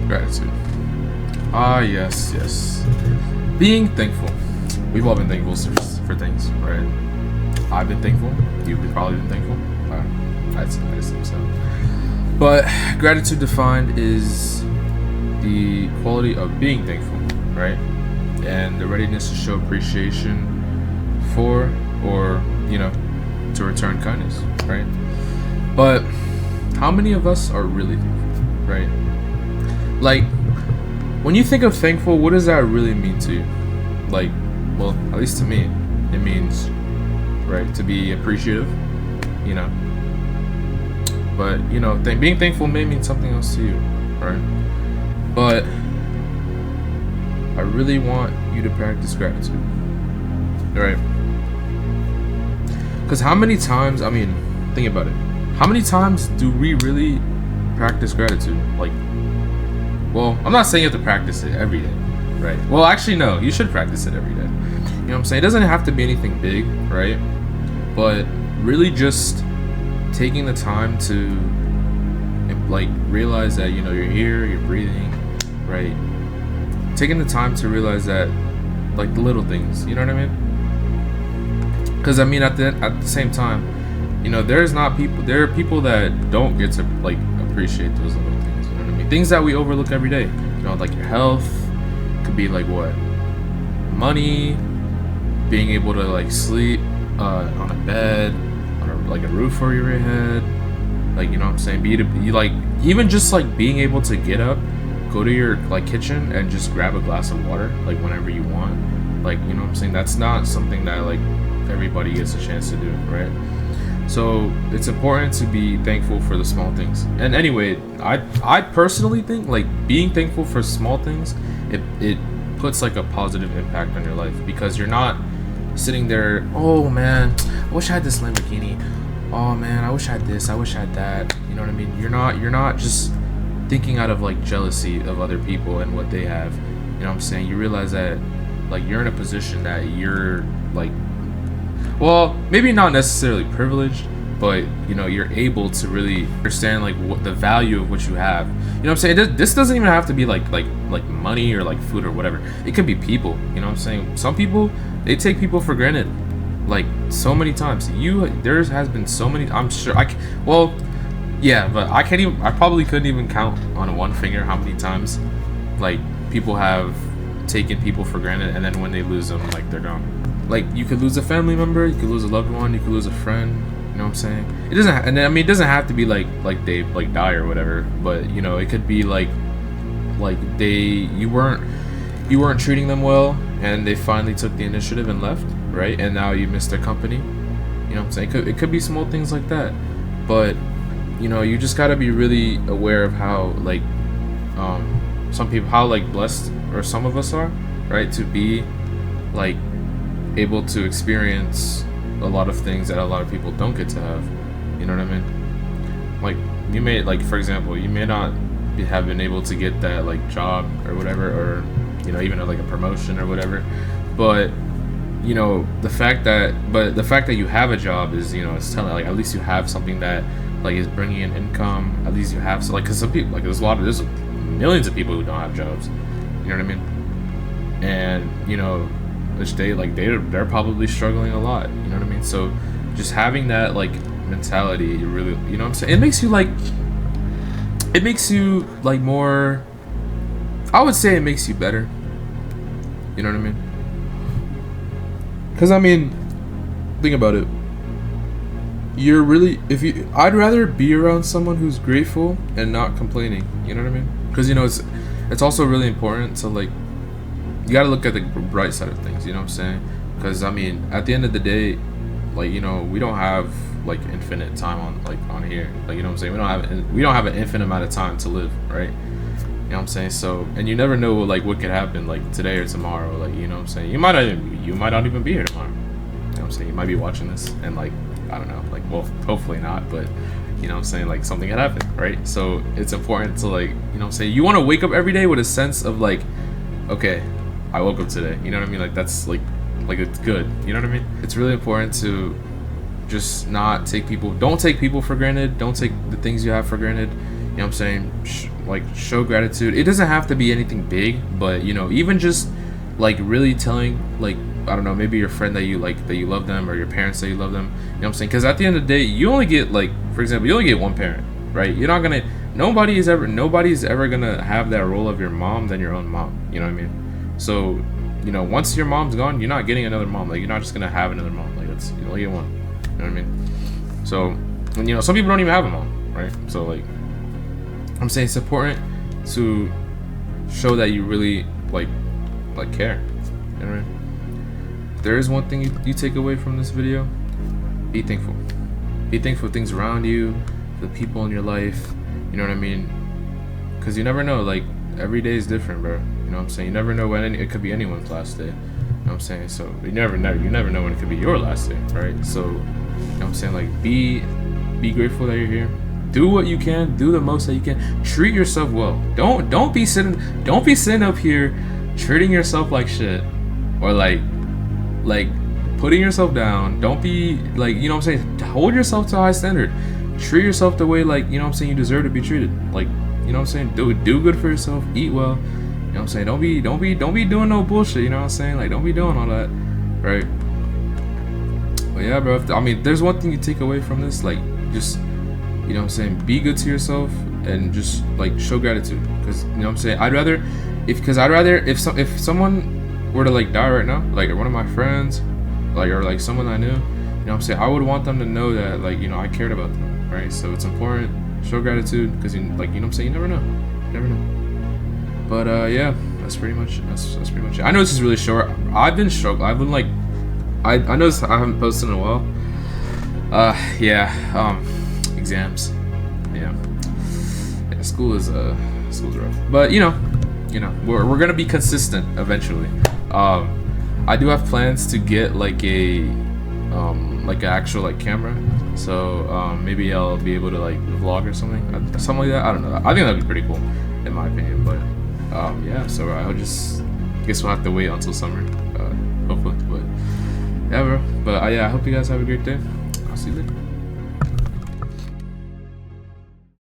Gratitude. Ah, yes. Being thankful. We've all been thankful for things, right? I've been thankful. You've probably been thankful. I'd assume so. But gratitude defined is the quality of being thankful, right? And the readiness to show appreciation for, or, to return kindness, right? But how many of us are really thankful, right? Like, when you think of thankful, what does that really mean to you? Like, well, at least to me, it means, right, to be appreciative, you know. But, being thankful may mean something else to you, right? But I really want you to practice gratitude, right? Because how many times, think about it. How many times do we really practice gratitude? Like, well, I'm not saying you have to practice it every day, right? Well, actually, no, you should practice it every day. You know what I'm saying? It doesn't have to be anything big, right? But really just taking the time to, like, realize that, you're here, you're breathing, right? Taking the time to realize that, like, the little things, you know what I mean? Because, at the same time, there are people that don't get to, like, appreciate those little things, you know what I mean? Things that we overlook every day, like your health, could be like what? Money, being able to, like, sleep on a bed, on a roof over your head, like, you know what I'm saying? Even just, like, being able to get up, go to your, like, kitchen and just grab a glass of water, like, whenever you want, like, you know what I'm saying? That's not something that, like, everybody gets a chance to do, right? So it's important to be thankful for the small things. And anyway, I personally think, like, being thankful for small things, it puts, like, a positive impact on your life, because you're not sitting there, oh man, I wish I had this Lamborghini, oh man, I wish I had this, I wish I had that, you know what I mean? You're not just thinking out of, like, jealousy of other people and what they have, you know what I'm saying? You realize that, like, you're in a position that you're, like, well, maybe not necessarily privileged, but, you're able to really understand, like, what the value of what you have. You know what I'm saying? This doesn't even have to be like money or, like, food or whatever. It could be people. You know what I'm saying? Some people, they take people for granted, like, so many times. There has been so many. I'm sure yeah, but I can't even. I probably couldn't even count on one finger how many times, like, people have taken people for granted, and then when they lose them, like, they're gone. Like, you could lose a family member, you could lose a loved one, you could lose a friend. You know what I'm saying? It doesn't have to be like they, like, die or whatever. But, it could be like you weren't treating them well, and they finally took the initiative and left, right? And now you miss their company. You know what I'm saying? It could be small things like that. But, you just gotta be really aware of how, like, how, like, blessed, or some of us are, right, to be, like, able to experience a lot of things that a lot of people don't get to have. You know what I mean? Like, you may, like, for example, you may not have been able to get that, like, job or whatever, or, even like a promotion or whatever, but the fact that you have a job is, it's telling, like, at least you have something that, like, is bringing in income. At least you have, so, like, because some people, like, there's millions of people who don't have jobs, you know what I mean? And which they're probably struggling a lot, you know what I mean? So just having that, like, mentality, you really, you know what I'm saying? It makes you like more, I would say it makes you better. You know what I mean? Because, think about it. You're really, I'd rather be around someone who's grateful and not complaining. You know what I mean? Because, it's also really important to, like, you gotta look at the bright side of things, you know what I'm saying? Because, at the end of the day, like, we don't have, like, infinite time on here, like, you know what I'm saying? We don't have an infinite amount of time to live, right? You know what I'm saying? So, and you never know, like, what could happen, like, today or tomorrow, like, you know what I'm saying? You might not even be here tomorrow. You know what I'm saying? You might be watching this and, like, I don't know, like, well, hopefully not, but, you know what I'm saying, like, something could happen, right? So it's important to, like, you know what I'm saying? You want to wake up every day with a sense of, like, okay, I woke up today, you know what I mean? Like, that's, like it's good, you know what I mean? It's really important to just don't take people for granted, don't take the things you have for granted, you know what I'm saying? like show gratitude. It doesn't have to be anything big, but you know, even just like really telling, like, I don't know, maybe your friend that you like, that you love them, or your parents that you love them, you know what I'm saying? Because at the end of the day, you only get, like, for example, you only get one parent, right? You're not gonna, nobody's ever gonna have that role of your mom than your own mom, you know what I mean? So, you know, once your mom's gone, you're not getting another mom. Like, you're not just gonna have another mom. Like, it's, you only get one, you know what I mean? So, and, you know, some people don't even have a mom, right? So, like, I'm saying it's important to show that you really like care, you know what I mean? If there is one thing you take away from this video, be thankful. Be thankful for things around you, for the people in your life, you know what I mean? Because you never know, like, every day is different, bro. You know what I'm saying? You never know when it could be anyone's last day. You know what I'm saying? So you never know when it could be your last day, right? So, you know what I'm saying? Like, be grateful that you're here. Do what you can, do the most that you can. Treat yourself well. Don't be sitting up here treating yourself like shit, or like putting yourself down. Don't be like, you know what I'm saying? Hold yourself to a high standard. Treat yourself the way, like, you know what I'm saying, you deserve to be treated. Like, you know what I'm saying? Do good for yourself, eat well. You know what I'm saying? Don't be doing no bullshit, you know what I'm saying? Like, don't be doing all that, right? But yeah, bro, I mean, there's one thing you take away from this, like, just, you know what I'm saying, be good to yourself and just, like, show gratitude. Because, you know what I'm saying, I'd rather if someone were to, like, die right now, like one of my friends, like, or like someone I knew, you know what I'm saying, I would want them to know that, like, you know, I cared about them, right? So it's important, show gratitude, because, like, you know what I'm saying, you never know. But yeah, that's pretty much it. I know this is really short. I've been struggling. I've been, like, I noticed I haven't posted in a while. Yeah, exams. Yeah, school's rough. But you know, we're gonna be consistent eventually. I do have plans to get like an actual, like, camera. So maybe I'll be able to, like, vlog or something like that. I don't know. I think that'd be pretty cool, in my opinion. But yeah. So I'll just guess we'll have to wait until summer, hopefully. But yeah, bro. But yeah, I hope you guys have a great day. I'll see you later.